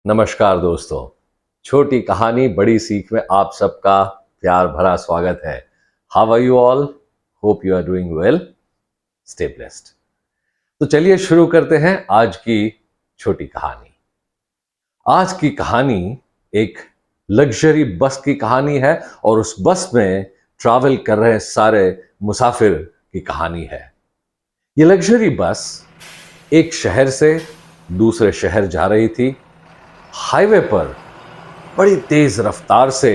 नमस्कार दोस्तों, छोटी कहानी बड़ी सीख में आप सबका प्यार भरा स्वागत है। How are you all? Hope you are doing well. Stay blessed. तो चलिए शुरू करते हैं आज की छोटी कहानी। आज की कहानी एक लग्जरी बस की कहानी है और उस बस में ट्रैवल कर रहे सारे मुसाफिर की कहानी है। ये लग्जरी बस एक शहर से दूसरे शहर जा रही थी। हाईवे पर बड़ी तेज रफ्तार से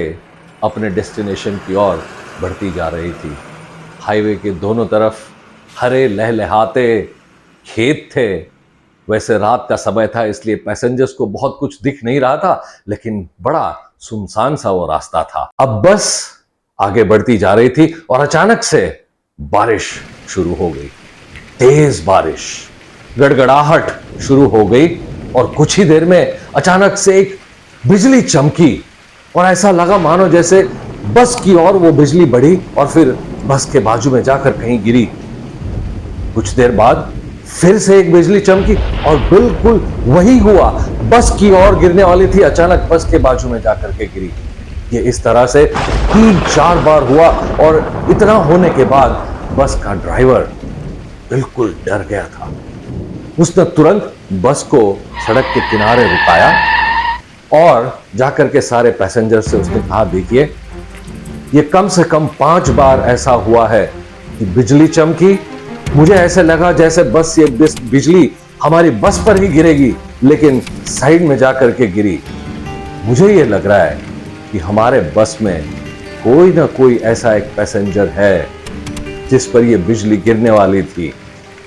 अपने डेस्टिनेशन की ओर बढ़ती जा रही थी। हाईवे के दोनों तरफ हरे लहलहाते खेत थे। वैसे रात का समय था इसलिए पैसेंजर्स को बहुत कुछ दिख नहीं रहा था, लेकिन बड़ा सुनसान सा वो रास्ता था। अब बस आगे बढ़ती जा रही थी और अचानक से बारिश शुरू हो गई। तेज बारिश, गड़गड़ाहट शुरू हो गई और कुछ ही देर में अचानक से एक बिजली चमकी और ऐसा लगा मानो जैसे बस की ओर वो बिजली बढ़ी और फिर बस के बाजू में जाकर कहीं गिरी। कुछ देर बाद फिर से एक बिजली चमकी और बिल्कुल वही हुआ। बस की ओर गिरने वाली थी, अचानक बस के बाजू में जाकर के गिरी। ये इस तरह से 3-4 बार हुआ और इतना होने के बाद बस का ड्राइवर बिल्कुल डर गया था। उसने तुरंत बस को सड़क के किनारे रुकाया और जाकर के सारे पैसेंजर से उसने कहा, देखिए ये कम से कम 5 बार ऐसा हुआ है कि बिजली चमकी, मुझे ऐसे लगा जैसे बस ये बिजली हमारी बस पर ही गिरेगी, लेकिन साइड में जाकर के गिरी। मुझे ये लग रहा है कि हमारे बस में कोई ना कोई ऐसा एक पैसेंजर है जिस पर ये बिजली गिरने वाली थी,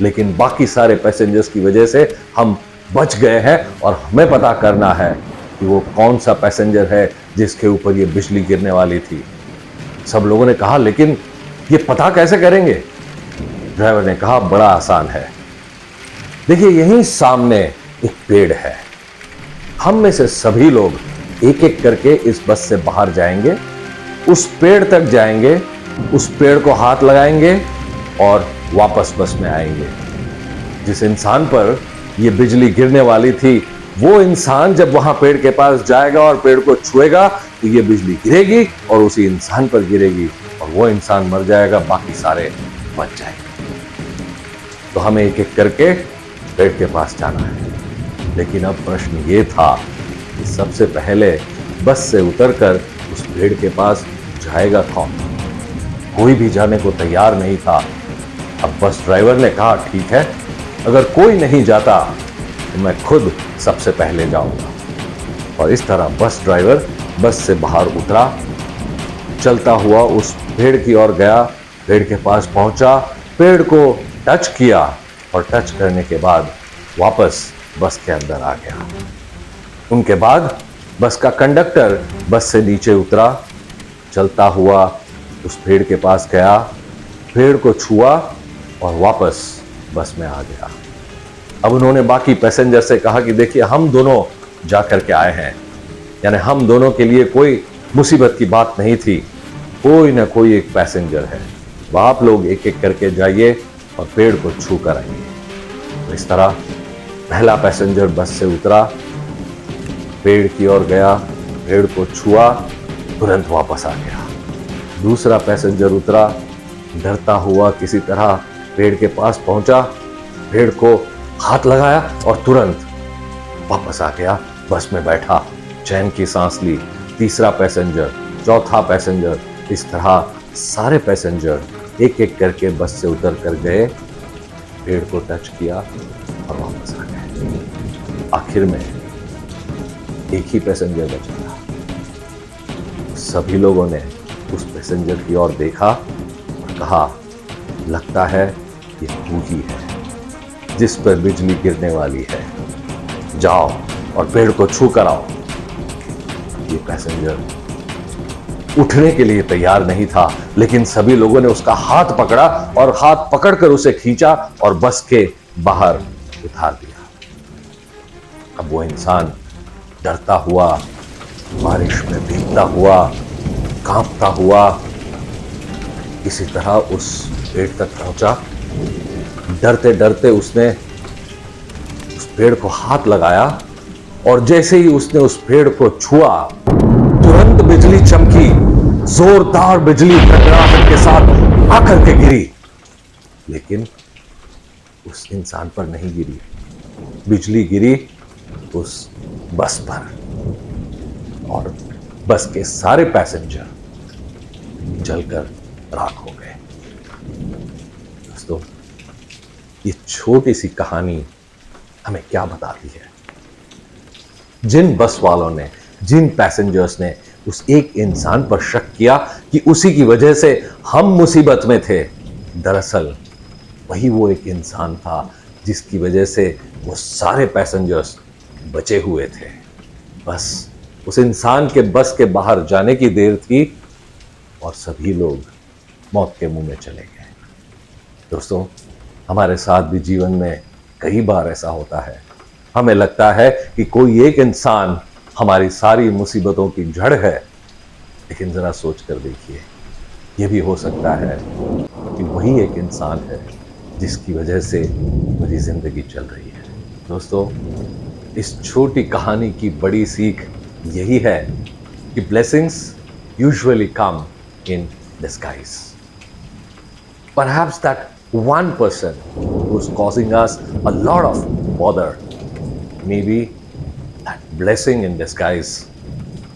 लेकिन बाकी सारे पैसेंजर्स की वजह से हम बच गए हैं और हमें पता करना है कि वो कौन सा पैसेंजर है जिसके ऊपर ये बिजली गिरने वाली थी। सब लोगों ने कहा, लेकिन ये पता कैसे करेंगे? ड्राइवर ने कहा, बड़ा आसान है। देखिए यहीं सामने एक पेड़ है। हम में से सभी लोग एक एक करके इस बस से बाहर जाएंगे, उस पेड़ तक जाएंगे, उस पेड़ को हाथ लगाएंगे और वापस बस में आएंगे। जिस इंसान पर यह बिजली गिरने वाली थी, वो इंसान जब वहां पेड़ के पास जाएगा और पेड़ को छुएगा तो ये बिजली गिरेगी और उसी इंसान पर गिरेगी और वो इंसान मर जाएगा, बाकी सारे बच जाएंगे। तो हमें एक एक करके पेड़ के पास जाना है। लेकिन अब प्रश्न ये था कि सबसे पहले बस से उतरकर उस पेड़ के पास जाएगा कौन? कोई भी जाने को तैयार नहीं था। अब बस ड्राइवर ने कहा, ठीक है, अगर कोई नहीं जाता तो मैं खुद सबसे पहले जाऊंगा। और इस तरह बस ड्राइवर बस से बाहर उतरा, चलता हुआ उस पेड़ की ओर गया, पेड़ के पास पहुंचा, पेड़ को टच किया और टच करने के बाद वापस बस के अंदर आ गया। उनके बाद बस का कंडक्टर बस से नीचे उतरा, चलता हुआ उस पेड़ के पास गया, पेड़ को छुआ और वापस बस में आ गया। अब उन्होंने बाकी पैसेंजर से कहा कि देखिए हम दोनों जा करके आए हैं, यानी हम दोनों के लिए कोई मुसीबत की बात नहीं थी, कोई ना कोई एक पैसेंजर है, वह आप लोग एक एक करके जाइए और पेड़ को छू कर आइए। तो इस तरह पहला पैसेंजर बस से उतरा, पेड़ की ओर गया, पेड़ को छुआ, तुरंत वापस आ गया। दूसरा पैसेंजर उतरा, डरता हुआ किसी तरह पेड़ के पास पहुंचा, पेड़ को हाथ लगाया और तुरंत वापस आ गया, बस में बैठा, चैन की सांस ली। तीसरा पैसेंजर, चौथा पैसेंजर, इस तरह सारे पैसेंजर एक एक करके बस से उतर कर गए, पेड़ को टच किया और वापस आ गए। आखिर में एक ही पैसेंजर बचा था। सभी लोगों ने उस पैसेंजर की ओर देखा और कहा, लगता है ये तू ही है जिस पर बिजली गिरने वाली है, जाओ और पेड़ को छू कर आओ। ये पैसेंजर उठने के लिए तैयार नहीं था, लेकिन सभी लोगों ने उसका हाथ पकड़ा और हाथ पकड़कर उसे खींचा और बस के बाहर उतार दिया। अब वो इंसान डरता हुआ, बारिश में भीगता हुआ, कांपता हुआ किसी तरह उस पेड़ तक पहुंचा। डरते डरते उसने उस पेड़ को हाथ लगाया और जैसे ही उसने उस पेड़ को छुआ, तुरंत बिजली चमकी, जोरदार बिजली गड़गड़ाहट के साथ आकर के गिरी, लेकिन उस इंसान पर नहीं गिरी। बिजली गिरी उस बस पर और बस के सारे पैसेंजर जलकर राख हो गए। दोस्तों, ये छोटी सी कहानी हमें क्या बताती है? जिन बस वालों ने, जिन पैसेंजर्स ने उस एक इंसान पर शक किया कि उसी की वजह से हम मुसीबत में थे, दरअसल वही वो एक इंसान था जिसकी वजह से वो सारे पैसेंजर्स बचे हुए थे। बस उस इंसान के बस के बाहर जाने की देर थी और सभी लोग मौत के मुंह में चले गए। दोस्तों, हमारे साथ भी जीवन में कई बार ऐसा होता है। हमें लगता है कि कोई एक इंसान हमारी सारी मुसीबतों की जड़ है, लेकिन जरा सोच कर देखिए, यह भी हो सकता है कि वही एक इंसान है जिसकी वजह से मेरी जिंदगी चल रही है। दोस्तों, इस छोटी कहानी की बड़ी सीख यही है कि blessings usually come in disguise. Perhaps that one person who's causing us a lot of bother may be that blessing in disguise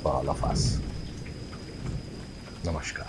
for all of us. Namaskar.